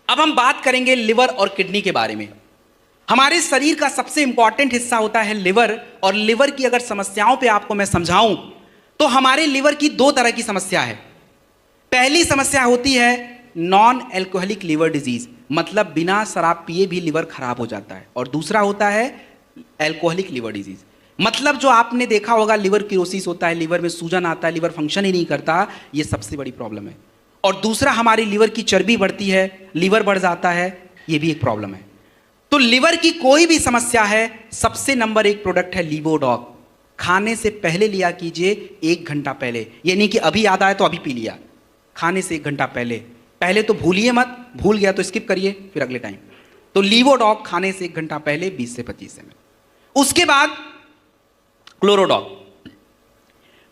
अब हम बात करेंगे लिवर और किडनी के बारे में। हमारे शरीर का सबसे इंपॉर्टेंट हिस्सा होता है लिवर, और लिवर की अगर समस्याओं पे आपको मैं समझाऊं तो हमारे लिवर की दो तरह की समस्या है। पहली समस्या होती है नॉन एल्कोहलिक लिवर डिजीज, मतलब बिना शराब पिए भी लिवर खराब हो जाता है, और दूसरा होता है एल्कोहलिक लिवर डिजीज, मतलब जो आपने देखा होगा लिवर किरोसिस होता है, लिवर में सूजन आता है, लिवर फंक्शन ही नहीं करता, ये सबसे बड़ी प्रॉब्लम है। और दूसरा हमारी लिवर की चर्बी बढ़ती है, लिवर बढ़ जाता है, ये भी एक प्रॉब्लम है। तो लिवर की कोई भी समस्या है, सबसे नंबर 1 प्रोडक्ट है लीवोडॉक। खाने से पहले लिया कीजिए, 1 घंटा पहले, ये नहीं कि अभी याद आया तो अभी पी लिया, खाने से 1 घंटा पहले तो भूलिए मत, भूल गया तो स्किप करिए फिर अगले टाइम। तो लीवोडॉक खाने से 1 घंटा पहले 20 से 25 ml। उसके बाद क्लोरोडॉक।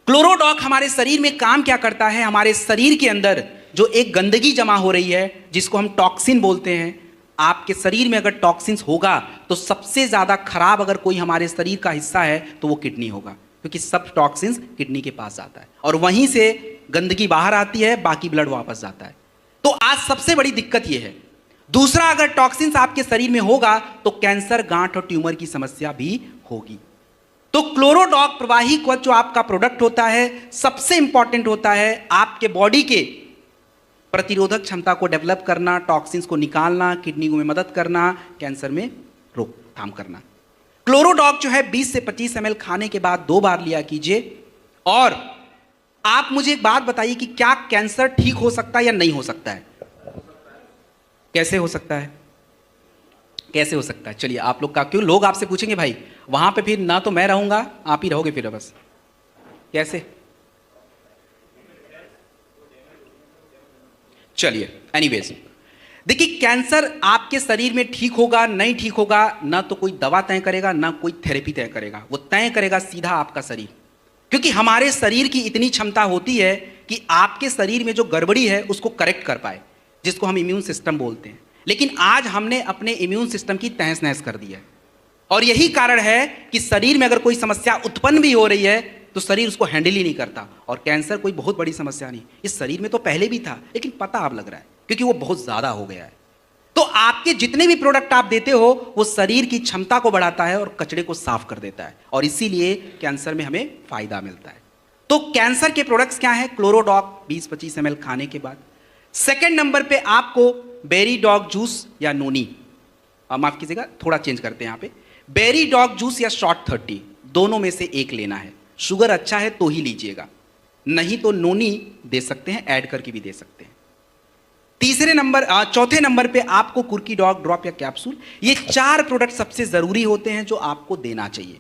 क्लोरोडॉक हमारे शरीर में काम क्या करता है, हमारे शरीर के अंदर जो एक गंदगी जमा हो रही है जिसको हम टॉक्सिन बोलते हैं, आपके शरीर में अगर टॉक्सिन्स होगा तो सबसे ज्यादा खराब अगर कोई हमारे शरीर का हिस्सा है तो वो किडनी होगा, क्योंकि सब टॉक्सिन्स किडनी के पास जाता है और वहीं से गंदगी बाहर आती है, बाकी ब्लड वापस जाता है। तो आज सबसे बड़ी दिक्कत यह है। दूसरा, अगर टॉक्सिन्स आपके शरीर में होगा तो कैंसर, गांठ और ट्यूमर की समस्या भी होगी। तो क्लोरोडॉक प्रवाही कवच जो आपका प्रोडक्ट होता है, सबसे इंपॉर्टेंट होता है आपके बॉडी के प्रतिरोधक क्षमता को डेवलप करना, टॉक्सिन्स को निकालना, किडनी में मदद करना, कैंसर में रोकथाम करना। क्लोरोडॉक जो है 20 से 25 ml खाने के बाद 2 बार लिया कीजिए। और आप मुझे एक बात बताइए कि क्या कैंसर ठीक हो सकता है या नहीं हो सकता है? कैसे हो सकता है? कैसे हो सकता है? चलिए आप लोग का क्यों, लोग आपसे पूछेंगे भाई वहां पे फिर ना तो मैं रहूंगा, आप ही रहोगे फिर, बस कैसे? चलिए एनीवेज, देखिए कैंसर आपके शरीर में ठीक होगा नहीं ठीक होगा, ना तो कोई दवा तय करेगा ना कोई थेरेपी तय करेगा, वो तय करेगा सीधा आपका शरीर। क्योंकि हमारे शरीर की इतनी क्षमता होती है कि आपके शरीर में जो गड़बड़ी है उसको करेक्ट कर पाए, जिसको हम इम्यून सिस्टम बोलते हैं। लेकिन आज हमने अपने इम्यून सिस्टम की तहस नहस कर दी है, और यही कारण है कि शरीर में अगर कोई समस्या उत्पन्न भी हो रही है तो शरीर उसको हैंडल ही नहीं करता। और कैंसर कोई बहुत बड़ी समस्या नहीं, इस शरीर में तो पहले भी था, लेकिन पता अब लग रहा है क्योंकि वो बहुत ज्यादा हो गया है। तो आपके जितने भी प्रोडक्ट आप देते हो वो शरीर की क्षमता को बढ़ाता है और कचरे को साफ कर देता है, और इसीलिए कैंसर में हमें फायदा मिलता है। तो कैंसर के प्रोडक्ट्स क्या हैं? क्लोरोडॉक 20-25 ml खाने के बाद। सेकेंड नंबर पे आपको बेरी डॉग जूस या नोनी, माफ कीजिएगा थोड़ा चेंज करते हैं यहाँ पे, बेरी डॉग जूस या शॉर्ट 30, दोनों में से एक लेना है। शुगर अच्छा है तो ही लीजिएगा, नहीं तो नोनी दे सकते हैं, ऐड करके भी दे सकते हैं। चौथे नंबर पे आपको कुर्की डॉग ड्रॉप या कैप्सूल, ये 4 प्रोडक्ट सबसे जरूरी होते हैं जो आपको देना चाहिए।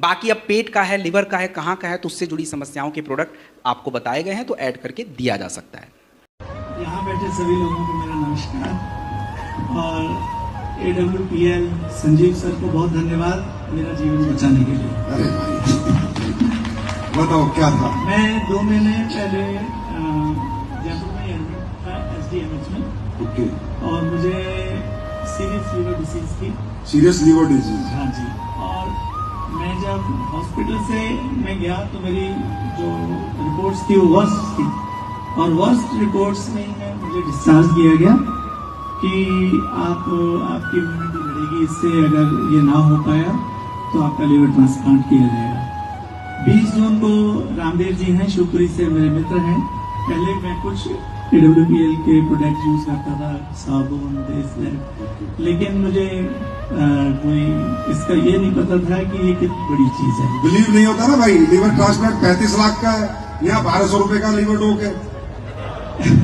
बाकी अब पेट का है, लिवर का है, कहाँ का है, तो उससे जुड़ी समस्याओं के प्रोडक्ट आपको बताए गए हैं, तो ऐड करके दिया जा सकता है। यहाँ बैठे सभी लोगों को मेरा नमस्कार, और AWPL संजीव सर को बहुत धन्यवाद मेरा जीवन बचाने के लिए। अरे भाई बताओ क्या था? मैं 2 महीने पहले जयपुर में एडमिट था SDMH में। ओके। और मुझे सीरियस लीवर डिसीज थी। Serious liver disease? हाँ जी। और मैं जब हॉस्पिटल से मैं गया तो मेरी जो रिपोर्ट्स थी वो वर्स्ट थी, और वर्स्ट रिपोर्ट्स में मुझे डिस्चार्ज किया गया कि आपकी इम्यूनिटी बढ़ेगी, इससे अगर ये ना हो पाया तो आपका लीवर ट्रांसप्लांट किया जाएगा। 20 जून को रामदेव जी हैं, शिवपुरी से मेरे मित्र हैं। पहले मैं कुछ AWPL के प्रोडक्ट यूज करता था, साबुन, लेकिन मुझे कोई इसका ये नहीं पता था कि ये कितनी बड़ी चीज है। बिलीव नहीं होता ना भाई, लीवर ट्रांसप्लांट 35 लाख का है, यहाँ 1200 रुपए का लीवर डोक है।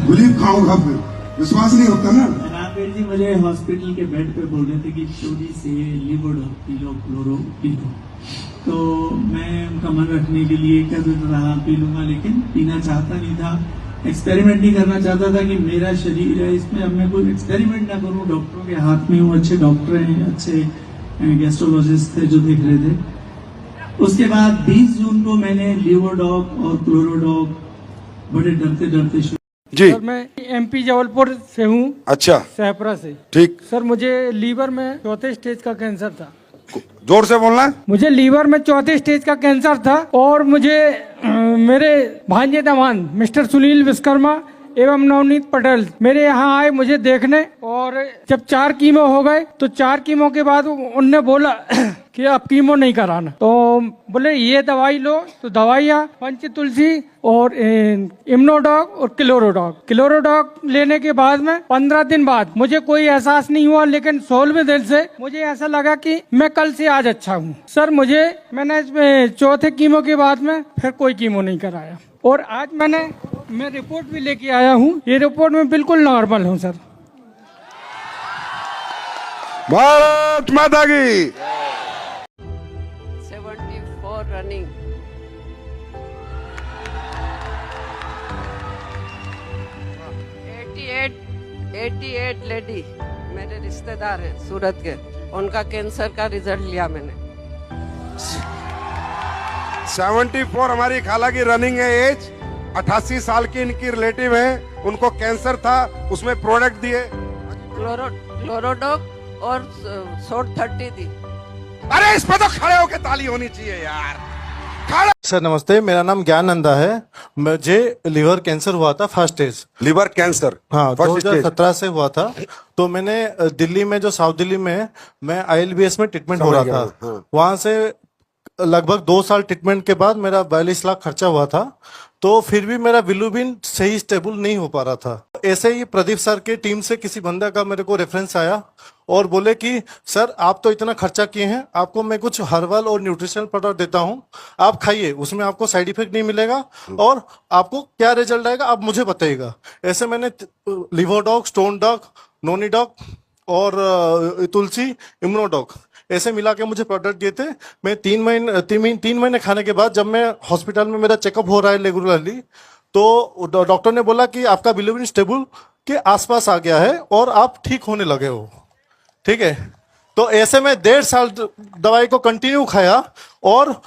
बिलीव खाऊंगा फिर, विश्वास नहीं होता ना। रामदेव जी मुझे हॉस्पिटल के बेड पे बोल रहे थे कि चोरी से लीवर डोक P low, chloro P low. तो मैं उनका मन रखने के लिए कह रहा पी लूंगा, लेकिन पीना चाहता नहीं था, एक्सपेरिमेंट नहीं करना चाहता था कि मेरा शरीर है, इसमें अब मैं कोई एक्सपेरिमेंट ना करूं। डॉक्टरों के हाथ में हूँ, अच्छे डॉक्टर हैं, अच्छे गैस्ट्रोलॉजिस्ट थे जो देख रहे थे। उसके बाद 20 जून को मैंने लीवोडॉक और क्लोरोडॉक बड़े डरते डरते जी। सर मैं MP जबलपुर से हूँ। अच्छा। सहपरा से। ठीक। सर मुझे लीवर में 4थे स्टेज का कैंसर था। जोर से बोलना है। मुझे लीवर में 4थे स्टेज का कैंसर था, और मुझे मेरे भांजे दामाद मिस्टर सुनील विश्वकर्मा एवं नवनीत पटेल मेरे यहाँ आए मुझे देखने, और और जब 4 कीमो हो गए तो 4 कीमो के बाद उनने बोला कि अब कीमो नहीं कराना, तो बोले ये दवाई लो। तो दवाइयाँ पंच तुलसी और इम्नोडॉक और क्लोरोडॉक लेने के बाद में 15 दिन बाद मुझे कोई एहसास नहीं हुआ, लेकिन 16वें दिन से मुझे ऐसा लगा कि मैं कल से आज अच्छा हूँ। सर मैंने इसमें चौथे कीमो के बाद में फिर कोई कीमो नहीं कराया, और आज मैं रिपोर्ट भी लेके आया हूँ। ये रिपोर्ट में बिल्कुल नॉर्मल हूँ सर। भारत माता की 74 running. 88 लेडी मेरे रिश्तेदार हैं सूरत के, उनका कैंसर का रिजल्ट लिया मैंने। 74 हमारी खाला की रनिंग है एज। 88 साल की इनकी रिलेटिव है, उनको कैंसर था, उसमें प्रोडक्ट दिए क्लोरोडॉक और शॉर्ट 30 दी। अरे इस पे तो खड़े होके ताली होनी चाहिए यार। खड़े। सर नमस्ते, मेरा नाम ज्ञानंदा है। मुझे लिवर कैंसर हुआ था फर्स्ट स्टेज। लिवर कैंसर हाँ, फर्स्ट स्टेज। 2017 से हुआ था। तो मैंने दिल्ली में, जो साउथ दिल्ली में, मैं ILBS में ट्रीटमेंट हो रहा था। हाँ। वहां से लगभग 2 साल ट्रीटमेंट के बाद मेरा 42 लाख खर्चा हुआ था। तो फिर भी मेरा बिलीरुबिन सही स्टेबल नहीं हो पा रहा था। ऐसे ही प्रदीप सर के टीम से किसी बंदा का मेरे को रेफरेंस आया और बोले कि सर आप तो इतना खर्चा किए हैं, आपको मैं कुछ हर्बल और न्यूट्रिशनल प्रोडक्ट देता हूं, आप खाइए, उसमें आपको साइड इफेक्ट नहीं मिलेगा और आपको क्या रिजल्ट आएगा आप मुझे बताइएगा। ऐसे मैंने लिवरडॉक, स्टोन डॉक, नोनीडॉक और तुलसी, इम्यूनोडॉक ऐसे मिला के मुझे प्रोडक्ट दिए थे। मैं 3 महीने खाने के बाद, जब मैं हॉस्पिटल में मेरा चेकअप हो रहा है रेगुलरली, तो डॉक्टर ने बोला कि आपका बिलीरुबिन स्टेबल के आसपास आ गया है और आप ठीक होने लगे हो। ठीक है, तो ऐसे में 1.5 साल दवाई को कंटिन्यू खाया और